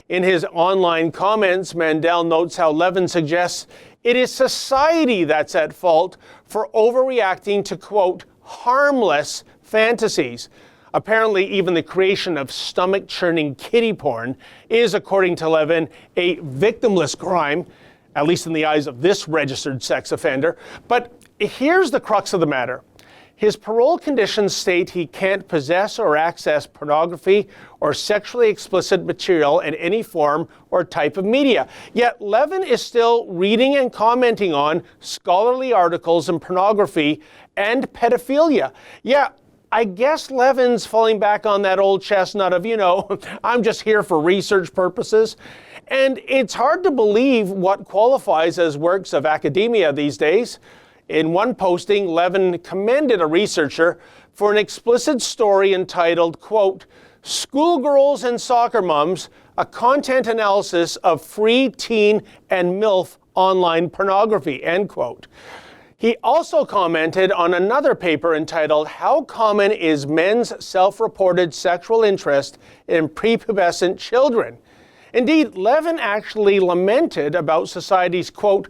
In his online comments, Mandel notes how Levin suggests it is society that's at fault for overreacting to, quote, harmless fantasies. Apparently, even the creation of stomach-churning kiddie porn is, according to Levin, a victimless crime, at least in the eyes of this registered sex offender. But here's the crux of the matter. His parole conditions state he can't possess or access pornography or sexually explicit material in any form or type of media. Yet Levin is still reading and commenting on scholarly articles in pornography and pedophilia. Yeah, I guess Levin's falling back on that old chestnut of, I'm just here for research purposes. And it's hard to believe what qualifies as works of academia these days. In one posting, Levin commended a researcher for an explicit story entitled, quote, Schoolgirls and Soccer Moms, a content analysis of free teen and MILF online pornography, end quote. He also commented on another paper entitled, How Common is Men's Self-Reported Sexual Interest in Prepubescent Children? Indeed, Levin actually lamented about society's, quote,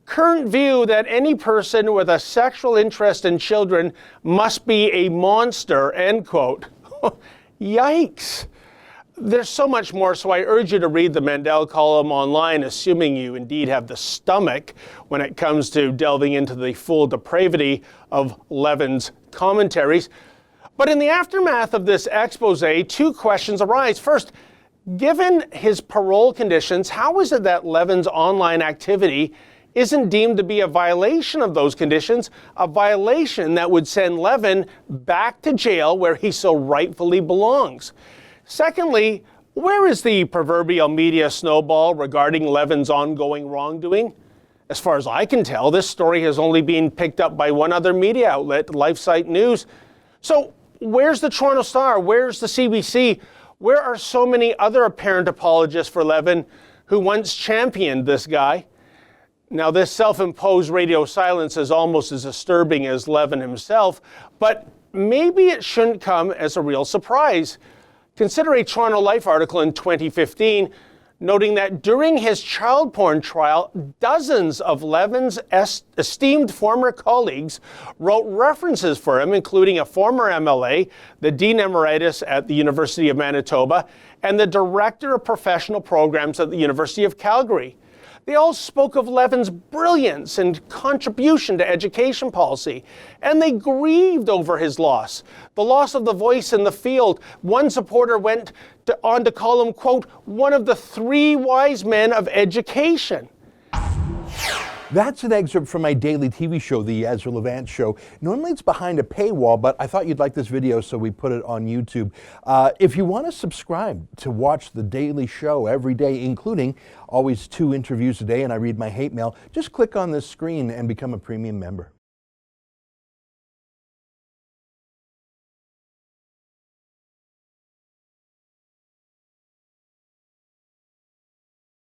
current view that any person with a sexual interest in children must be a monster, end quote. Yikes. There's so much more, so I urge you to read the Mandel column online, assuming you indeed have the stomach when it comes to delving into the full depravity of Levin's commentaries. But in the aftermath of this expose, two questions arise. First, given his parole conditions, how is it that Levin's online activity isn't deemed to be a violation of those conditions, a violation that would send Levin back to jail where he so rightfully belongs? Secondly, where is the proverbial media snowball regarding Levin's ongoing wrongdoing? As far as I can tell, this story has only been picked up by one other media outlet, LifeSite News. So where's the Toronto Star? Where's the CBC? Where are so many other apparent apologists for Levin who once championed this guy? Now, this self-imposed radio silence is almost as disturbing as Levin himself, but maybe it shouldn't come as a real surprise. Consider a Toronto Life article in 2015 noting that during his child porn trial, dozens of Levin's esteemed former colleagues wrote references for him, including a former MLA, the Dean Emeritus at the University of Manitoba, and the Director of Professional Programs at the University of Calgary. They all spoke of Levin's brilliance and contribution to education policy, and they grieved over his loss, the loss of the voice in the field. One supporter went on to call him, quote, one of the three wise men of education. That's an excerpt from my daily TV show, The Ezra Levant Show. Normally it's behind a paywall, but I thought you'd like this video, so we put it on YouTube. If you want to subscribe to watch the daily show every day, including always 2 interviews a day, and I read my hate mail, just click on this screen and become a premium member.